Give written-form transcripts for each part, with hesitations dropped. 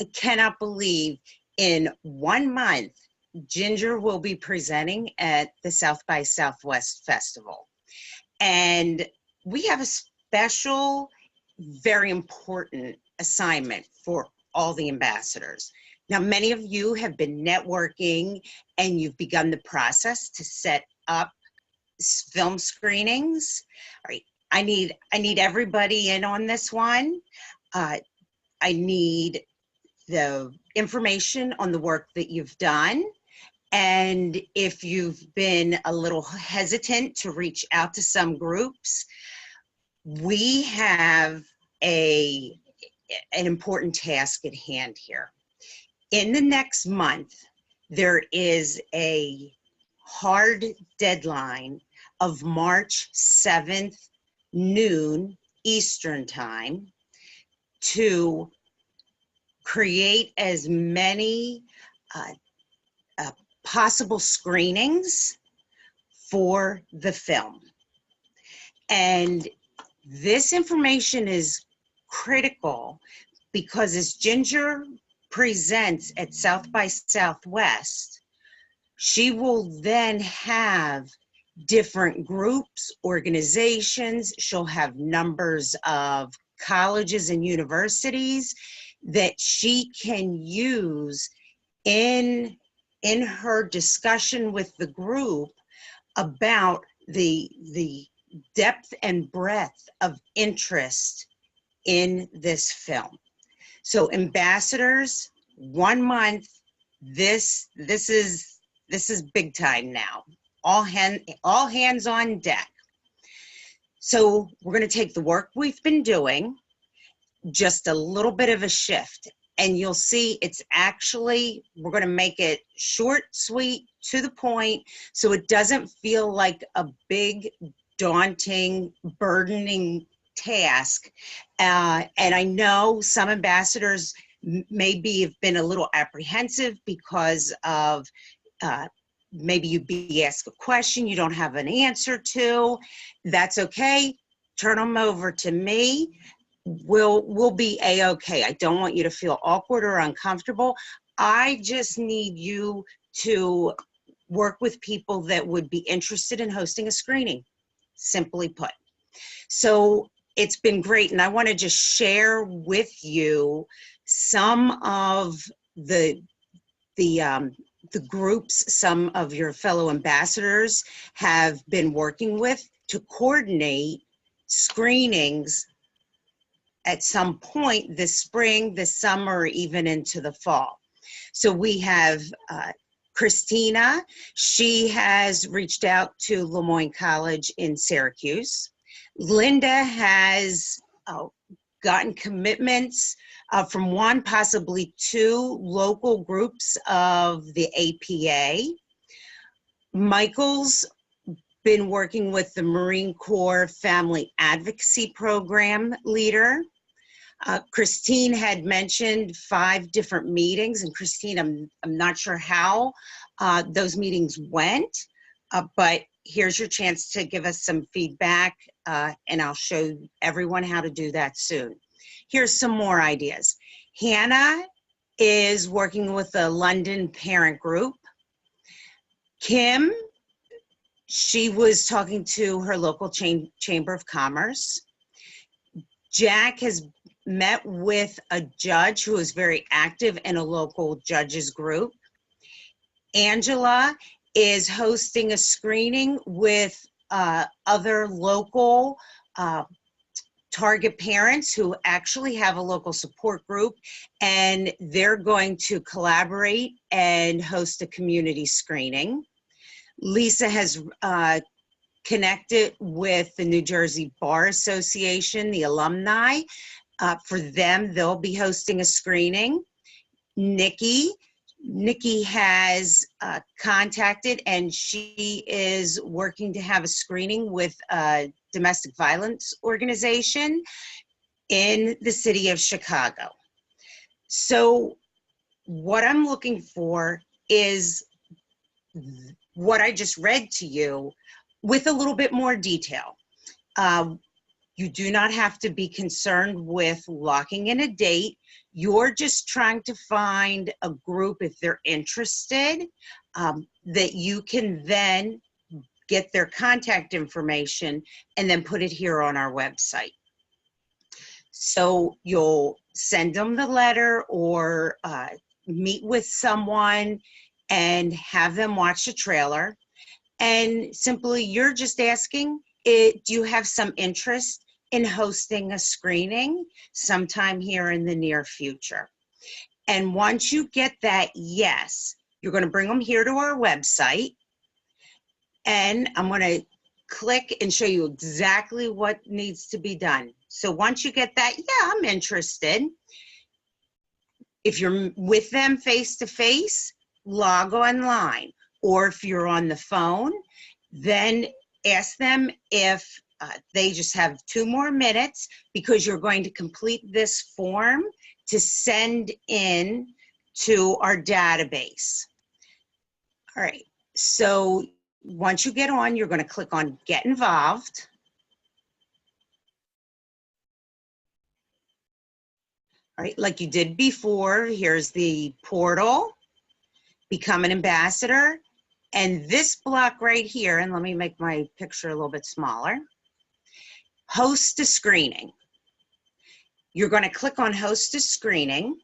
I cannot believe in 1 month, Ginger will be presenting at the South by Southwest Festival. And we have a special, very important assignment for all the ambassadors. Now, many of you have been networking and you've begun the process to set up film screenings. All right, I need everybody in on this one. I need the information on the work that you've done. And if you've been a little hesitant to reach out to some groups, we have an important task at hand here. In the next month, there is a hard deadline of March 7th, noon Eastern time, to create as many possible screenings for the film. And this information is critical because as Ginger presents at South by Southwest, she will then have different groups, organizations. She'll have numbers of colleges and universities that she can use in her discussion with the group about the depth and breadth of interest in this film. So ambassadors, 1 month, this is big time now. All hands on deck. So we're going to take the work we've been doing, just a little bit of a shift, and you'll see it's actually, we're going to make it short, sweet, to the point, so it doesn't feel like a big, daunting, burdening task. And I know some ambassadors maybe have been a little apprehensive because of maybe you'd be asked a question you don't have an answer to. That's okay. Turn them over to me. We'll be a-okay. I don't want you to feel awkward or uncomfortable. I just need you to work with people that would be interested in hosting a screening, simply put. So it's been great, and I want to just share with you some of the groups some of your fellow ambassadors have been working with to coordinate screenings at some point this spring, this summer, or even into the fall. So we have Christina. She has reached out to Lemoyne College in Syracuse. Linda has gotten commitments from 1, possibly 2 local groups of the APA. Michael's been working with the Marine Corps Family Advocacy Program leader. Christine had mentioned 5 different meetings, and Christine, I'm not sure how those meetings went, but here's your chance to give us some feedback, and I'll show everyone how to do that soon. Here's some more ideas. Hannah is working with the London Parent Group. Kim, she was talking to her local Chamber of Commerce. Jack has met with a judge who is very active in a local judges group. Angela is hosting a screening with other local target parents who actually have a local support group, and they're going to collaborate and host a community screening. Lisa has connected with the New Jersey Bar Association, the alumni. For them, they'll be hosting a screening. Nikki has contacted, and she is working to have a screening with a domestic violence organization in the city of Chicago. So what I'm looking for is what I just read to you with a little bit more detail. You do not have to be concerned with locking in a date. You're just trying to find a group, if they're interested, that you can then get their contact information and then put it here on our website. So you'll send them the letter or meet with someone and have them watch the trailer. And simply, you're just asking, do you have some interest in hosting a screening sometime here in the near future? And once you get that yes, you're going to bring them here to our website. And I'm going to click and show you exactly what needs to be done. So once you get that, yeah, I'm interested. If you're with them face to face, log online. Or if you're on the phone, then ask them if they just have 2 more minutes, because you're going to complete this form to send in to our database. All right, so once you get on, you're going to click on Get Involved. All right, like you did before, here's the portal, Become an Ambassador, and this block right here, and let me make my picture a little bit smaller, Host a Screening. You're going to click on Host a Screening.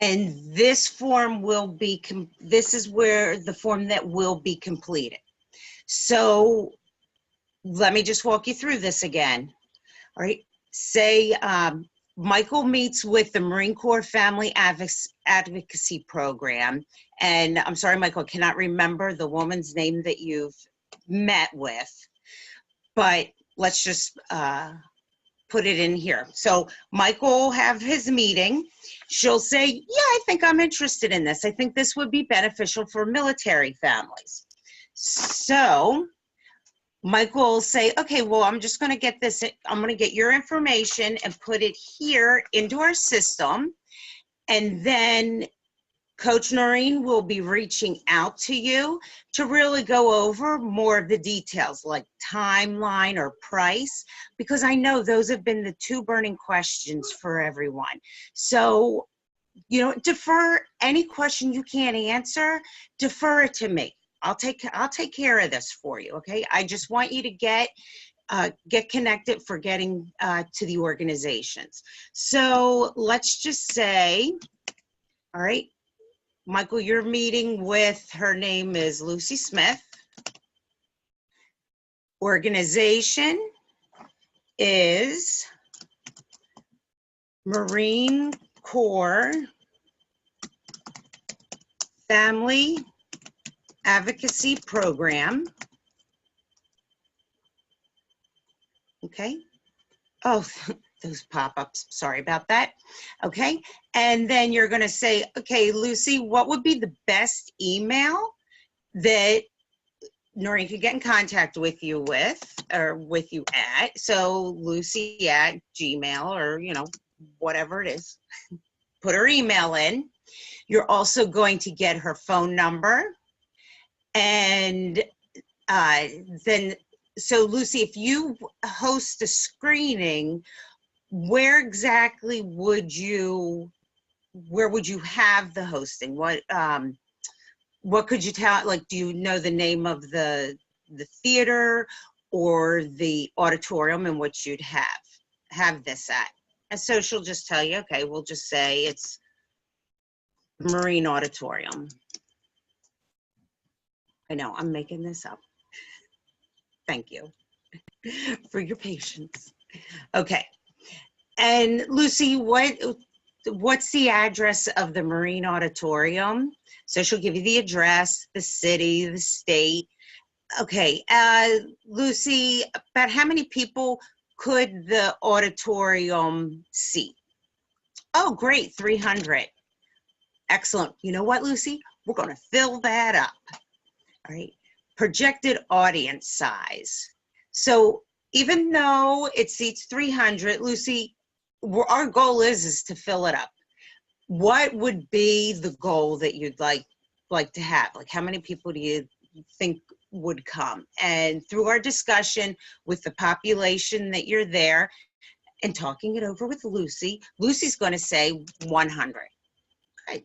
And this form will be, this is where the form that will be completed. So let me just walk you through this again. All right, say Michael meets with the Marine Corps Family Advocacy Program. And I'm sorry, Michael, I cannot remember the woman's name that you've met with, but let's just put it in here. So Michael will have his meeting. She'll say, yeah, I think I'm interested in this. I think this would be beneficial for military families. So Michael will say, okay, well, I'm just going to get this, I'm going to get your information and put it here into our system. And then Coach Noreen will be reaching out to you to really go over more of the details, like timeline or price, because I know those have been the 2 burning questions for everyone. So, you know, defer any question you can't answer, defer it to me. I'll take care of this for you, okay? I just want you to get connected for getting to the organizations. So let's just say, all right, Michael, you're meeting with, her name is Lucy Smith. Organization is Marine Corps Family Advocacy Program. Okay. Oh, those pop-ups, sorry about that. Okay, and then you're gonna say, okay, Lucy, what would be the best email that Noreen could get in contact with you with, or with you at? So Lucy at Gmail, or, you know, whatever it is. Put her email in. You're also going to get her phone number. And then, so Lucy, if you host a screening, where exactly would you, where would you have the hosting? What could you tell, like, do you know the name of the theater or the auditorium in which you'd have this at? And so she'll just tell you, okay, we'll just say it's Marine Auditorium. I know, I'm making this up. Thank you for your patience. Okay. And Lucy, what's the address of the Marine Auditorium? So she'll give you the address, the city, the state. Okay, Lucy, about how many people could the auditorium seat? Oh, great, 300. Excellent. You know what, Lucy? We're going to fill that up. All right. Projected audience size. So even though it seats 300, Lucy, our goal is to fill it up. What would be the goal that you'd like to have? Like, how many people do you think would come. And through our discussion with the population that you're there and talking it over with Lucy, Lucy's going to say 100. Okay.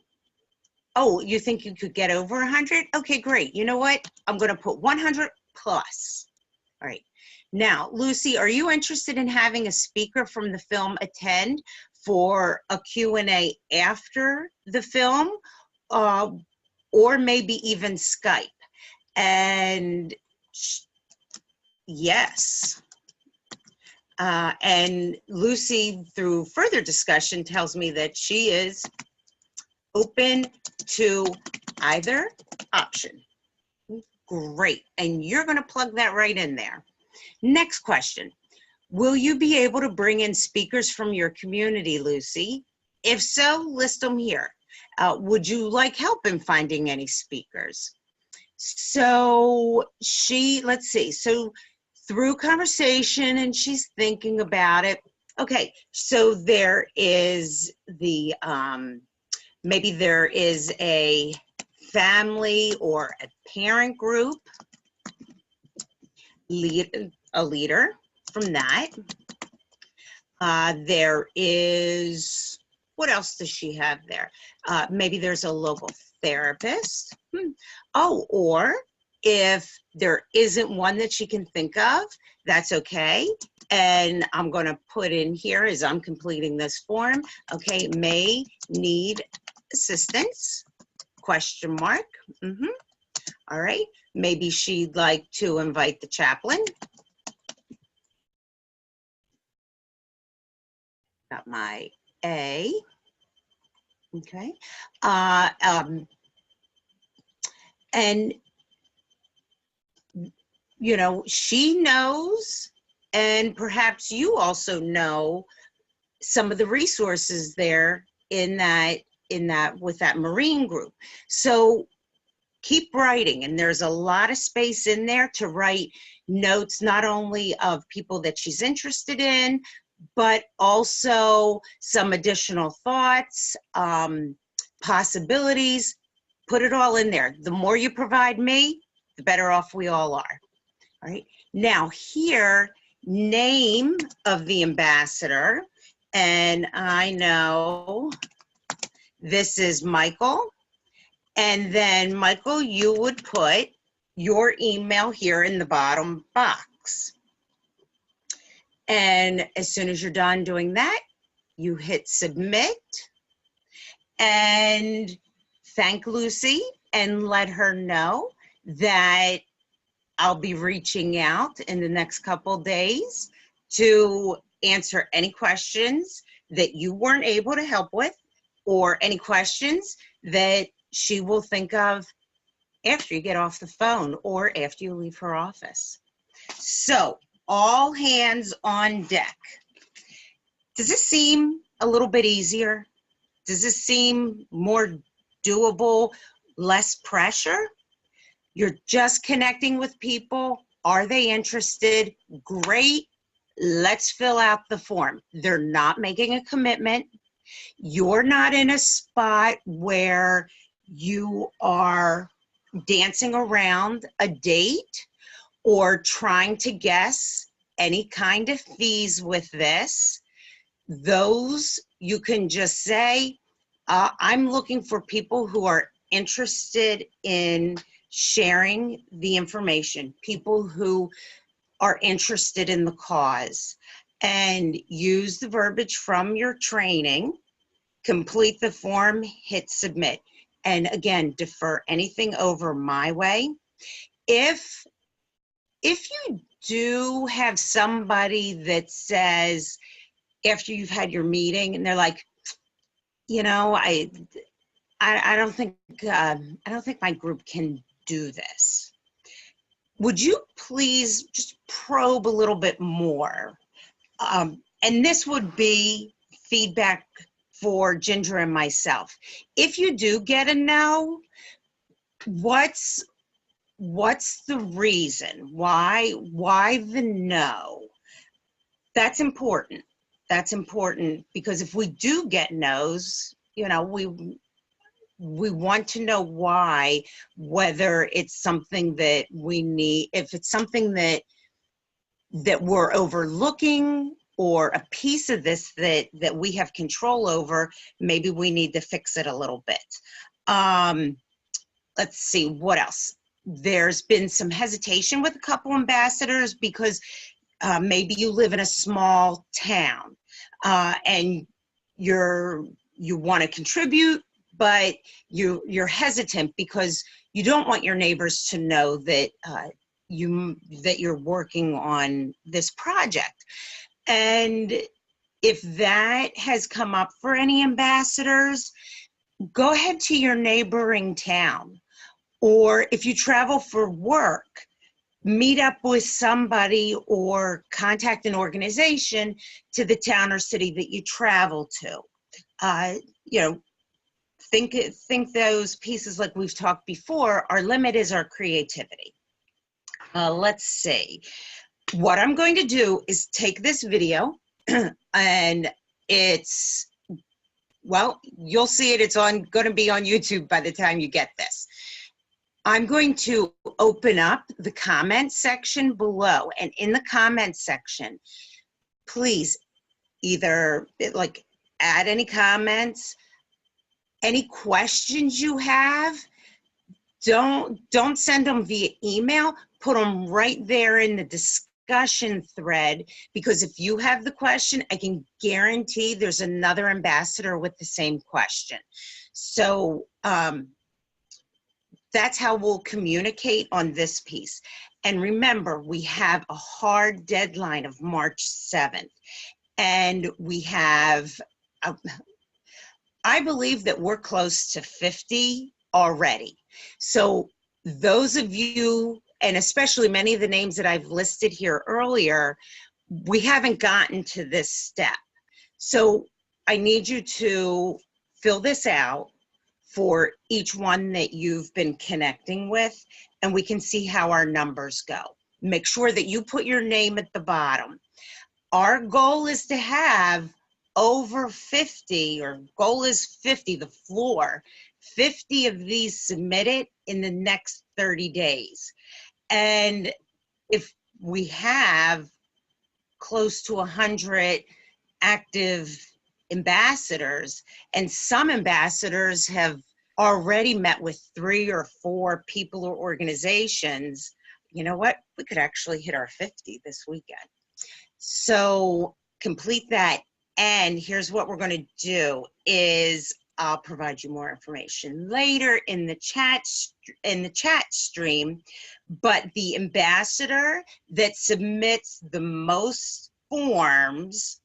Oh, you think you could get over 100? Okay, great. You know what? I'm going to put 100 plus. All right. Now, Lucy, are you interested in having a speaker from the film attend for a Q&A after the film, or maybe even Skype? And yes. And Lucy, through further discussion, tells me that she is open to either option. Great. And you're going to plug that right in there. Next question. Will you be able to bring in speakers from your community, Lucy? If so, list them here. Would you like help in finding any speakers? So let's see. So through conversation, and she's thinking about it. Okay, so there is the, maybe there is a family or a parent group, a leader from that. There is, what else does she have there? Maybe there's a local therapist. Oh, or if there isn't one that she can think of, that's okay. And I'm going to put in here as I'm completing this form, okay, may need assistance, question mark. All right, maybe she'd like to invite the chaplain. Got my A, okay. And, you know, she knows, and perhaps you also know some of the resources there in that with that Marine group. So keep writing, and there's a lot of space in there to write notes, not only of people that she's interested in, but also some additional thoughts, possibilities. Put it all in there. The more you provide me, the better off we all are. All right. Now here, name of the ambassador. And I know this is Michael. And then Michael, you would put your email here in the bottom box. And as soon as you're done doing that, you hit submit and thank Lucy and let her know that I'll be reaching out in the next couple days to answer any questions that you weren't able to help with, or any questions that she will think of after you get off the phone or after you leave her office. So all hands on deck. Does this seem a little bit easier? Does this seem more doable, less pressure? You're just connecting with people. Are they interested? Great. Let's fill out the form. They're not making a commitment. You're not in a spot where you are dancing around a date or trying to guess any kind of fees with this. Those you can just say, I'm looking for people who are interested in sharing the information, people who are interested in the cause, and use the verbiage from your training, complete the form, hit submit. And again, defer anything over my way. If you do have somebody that says, after you've had your meeting, and they're like, you know, I don't think my group can do this. Would you please just probe a little bit more? And this would be feedback for Ginger and myself. If you do get a no, what's the reason? Why the no? That's important. That's important, because if we do get no's, you know, we want to know why, whether it's something that we need, if it's something that we're overlooking, or a piece of this that we have control over, maybe we need to fix it a little bit. Let's see, what else? There's been some hesitation with a couple ambassadors because maybe you live in a small town and you want to contribute, but you're hesitant because you don't want your neighbors to know that you're working on this project. And if that has come up for any ambassadors, go ahead to your neighboring town. Or if you travel for work, meet up with somebody or contact an organization to the town or city that you travel to. You know, think those pieces, like we've talked before, our limit is our creativity. Let's see. What I'm going to do is take this video and it's, well, you'll see it. It's going to be on YouTube by the time you get this. I'm going to open up the comment section below, and in the comment section, please either like add any comments, any questions you have. Don't send them via email. Put them right there in the discussion thread, because if you have the question, I can guarantee there's another ambassador with the same question. So that's how we'll communicate on this piece. And remember, we have a hard deadline of March 7th. And we have, I believe that we're close to 50 already. So those of you, and especially many of the names that I've listed here earlier, we haven't gotten to this step. So I need you to fill this out for each one that you've been connecting with, and we can see how our numbers go. Make sure that you put your name at the bottom. Our goal is to have over 50, or goal is 50, the floor, 50 of these submitted in the next 30 days. And if we have close to 100 active ambassadors, and some ambassadors have already met with 3 or 4 people or organizations, you know what? We could actually hit our 50 this weekend. So complete that. And here's what we're going to do is I'll provide you more information later in the chat stream, but the ambassador that submits the most forms,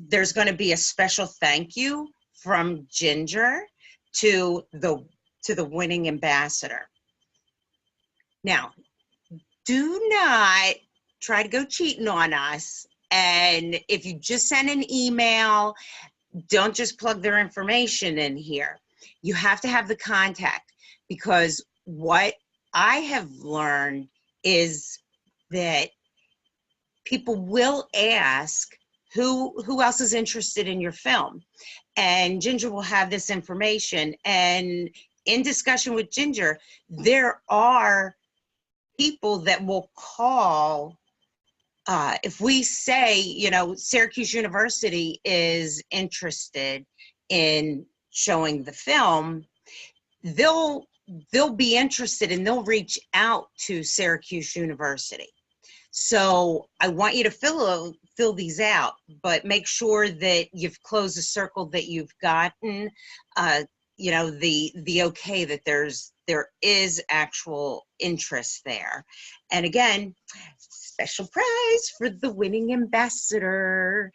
there's going to be a special thank you from Ginger to the winning ambassador. Now, do not try to go cheating on us. And if you just send an email, don't just plug their information in here. You have to have the contact, because what I have learned is that people will ask who else is interested in your film, and Ginger will have this information. And in discussion with Ginger, there are people that will call. If we say, you know, Syracuse University is interested in showing the film, they'll be interested and they'll reach out to Syracuse University. So I want you to fill these out, but make sure that you've closed the circle, that you've gotten, you know, the okay, that there is actual interest there. And again, special prize for the winning ambassador.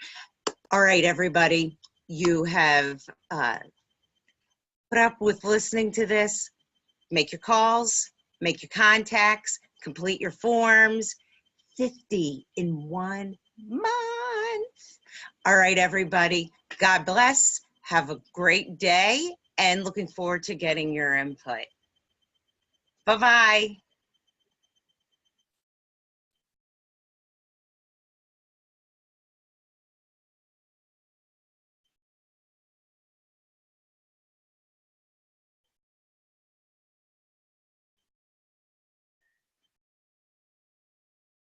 All right, everybody, you have put up with listening to this. Make your calls, make your contacts, complete your forms. 50 in 1 month. All right, everybody, God bless. Have a great day, and looking forward to getting your input. Bye-bye.